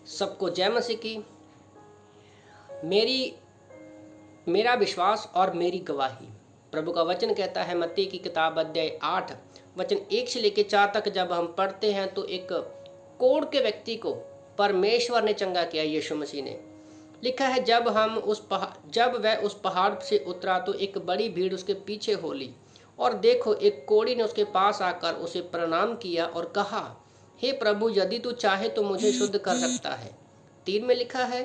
सबको जय मसीह की। मेरा विश्वास और मेरी गवाही। प्रभु का वचन कहता है मत्ती की किताब अध्याय 8 वचन 1 से लेकर 4 तक जब हम पढ़ते हैं तो एक कोढ़ के व्यक्ति को परमेश्वर ने चंगा किया। यीशु मसीह ने लिखा है जब वह उस पहाड़ से उतरा तो एक बड़ी भीड़ उसके पीछे हो ली, और देखो एक कोढ़ी ने उसके पास आकर उसे प्रणाम किया और कहा, हे प्रभु, यदि तू चाहे तो मुझे शुद्ध कर सकता है। 3 में लिखा है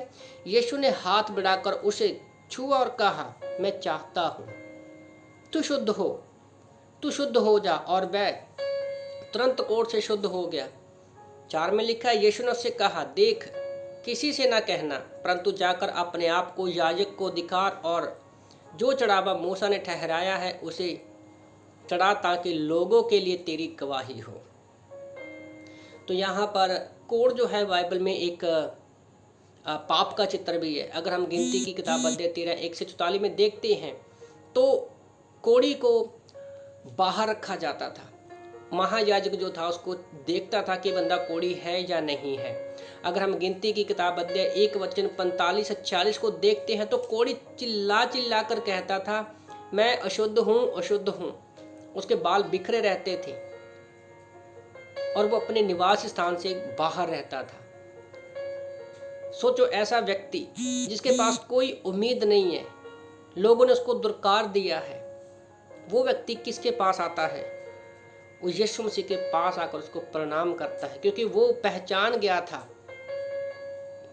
यीशु ने हाथ बढ़ाकर उसे छुआ और कहा, मैं चाहता हूँ, तू शुद्ध हो जा। और वह तुरंत कोढ़ से शुद्ध हो गया। 4 में लिखा है यीशु ने उससे कहा, देख, किसी से ना कहना, परंतु जाकर अपने आप को याजक को दिखा और जो चढ़ावा मूसा ने ठहराया है उसे चढ़ा, ताकि लोगों के लिए तेरी गवाही हो। तो यहाँ पर कोढ़ जो है बाइबल में एक पाप का चित्र भी है। अगर हम गिनती की किताब अध्याय 13 1 से 44 में देखते हैं तो कोढ़ी को बाहर रखा जाता था। महायाजक जो था उसको देखता था कि बंदा कोढ़ी है या नहीं है। अगर हम गिनती की किताब अध्याय 1 वचन 45 से 40 को देखते हैं तो कोढ़ी चिल्ला चिल्ला कर कहता था, मैं अशुद्ध हूँ। उसके बाल बिखरे रहते थे और वो अपने निवास स्थान से बाहर रहता था। सोचो, ऐसा व्यक्ति जिसके पास कोई उम्मीद नहीं है, लोगों ने उसको दुरकार दिया है, वो व्यक्ति किसके पास आता है? वो यीशु मसीह के पास आकर उसको प्रणाम करता है, क्योंकि वो पहचान गया था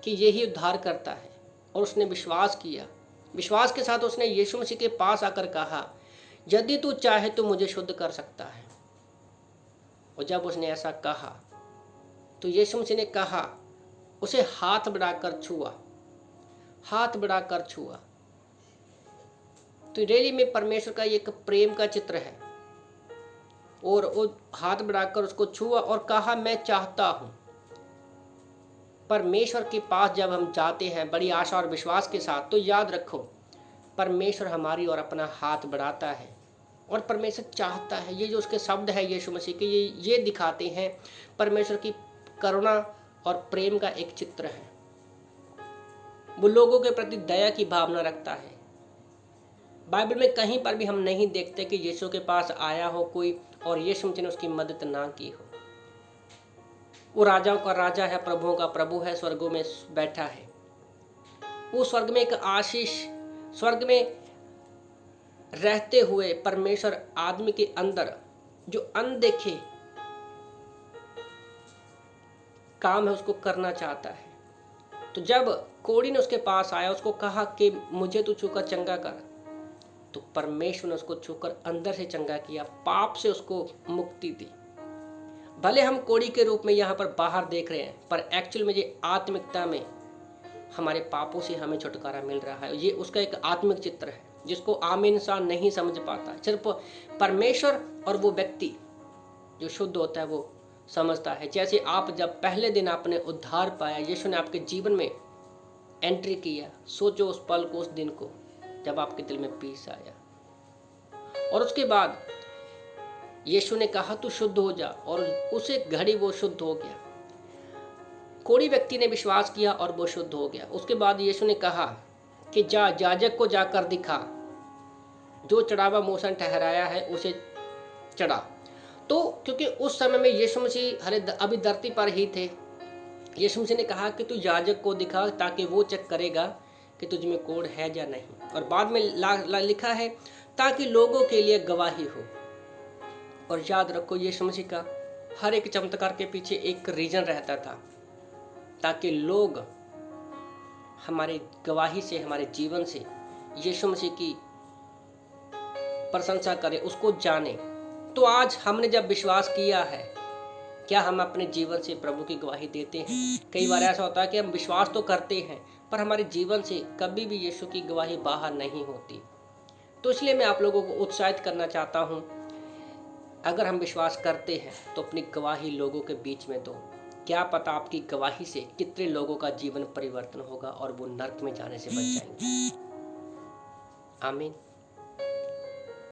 कि यही उद्धार करता है और उसने विश्वास किया। विश्वास के साथ उसने यीशु मसीह के पास आकर कहा, यदि तू चाहे तो मुझे शुद्ध कर सकता है। और जब उसने ऐसा कहा तो यीशु मसीह ने कहा, उसे हाथ बढ़ाकर छुआ। तो रियली में परमेश्वर का एक प्रेम का चित्र है। और वो हाथ बढ़ाकर उसको छुआ और कहा, मैं चाहता हूँ। परमेश्वर के पास जब हम जाते हैं बड़ी आशा और विश्वास के साथ, तो याद रखो, परमेश्वर हमारी ओर अपना हाथ बढ़ाता है और परमेश्वर चाहता है। ये जो उसके शब्द है यीशु मसीह के, ये दिखाते हैं परमेश्वर की करुणा और प्रेम का एक चित्र है। वो लोगों के प्रति दया की भावना रखता है। बाइबल में कहीं पर भी हम नहीं देखते कि यीशु के पास आया हो कोई और यीशु मसीह ने उसकी मदद ना की हो। वो राजाओं का राजा है, प्रभुओं का प्रभु है, स्वर्गों में बैठा है। वो स्वर्ग में एक आशीष, स्वर्ग में रहते हुए परमेश्वर आदमी के अंदर जो अनदेखे काम है उसको करना चाहता है। तो जब कोढ़ी ने उसके पास आया, उसको कहा कि मुझे तू छूकर चंगा कर, तो परमेश्वर ने उसको छूकर अंदर से चंगा किया, पाप से उसको मुक्ति दी। भले हम कोढ़ी के रूप में यहाँ पर बाहर देख रहे हैं, पर एक्चुअल में ये आत्मिकता में हमारे पापों से हमें छुटकारा मिल रहा है। ये उसका एक आत्मिक चित्र है जिसको आम इंसान नहीं समझ पाता। सिर्फ परमेश्वर और वो व्यक्ति जो शुद्ध होता है वो समझता है। जैसे आप जब पहले दिन आपने उद्धार पाया, यीशु ने आपके जीवन में एंट्री किया, सोचो उस पल को, उस दिन को जब आपके दिल में पीस आया, और उसके बाद यीशु ने कहा तू शुद्ध हो जा, और उसे घड़ी वो शुद्ध हो गया। कोढ़ी व्यक्ति ने विश्वास किया और वो शुद्ध हो गया। उसके बाद यीशु ने कहा कि जा, याजक को जाकर दिखा, जो चढ़ावा मूसा ने ठहराया है उसे चढ़ा। तो क्योंकि उस समय में यीशु मसीह अभी धरती पर ही थे, यीशु मसीह ने कहा कि तू याजक को दिखा, ताकि वो चेक करेगा कि तुझ में कोढ़ है या नहीं। और बाद में लिखा है ताकि लोगों के लिए गवाही हो। और याद रखो, यीशु मसीह का हर एक चमत्कार के पीछे एक रीजन रहता था, ताकि लोग हमारे गवाही से, हमारे जीवन से यीशु मसीह की प्रशंसा करें, उसको जाने। तो आज हमने जब विश्वास किया है, क्या हम अपने जीवन से प्रभु की गवाही देते हैं? कई बार ऐसा होता है कि हम विश्वास तो करते हैं पर हमारे जीवन से कभी भी यीशु की गवाही बाहर नहीं होती। तो इसलिए मैं आप लोगों को उत्साहित करना चाहता हूँ, अगर हम विश्वास करते हैं तो अपनी गवाही लोगों के बीच में दो। क्या पता आपकी गवाही से कितने लोगों का जीवन परिवर्तन होगा और वो नर्क में जाने से बच जाएंगे। आमीन।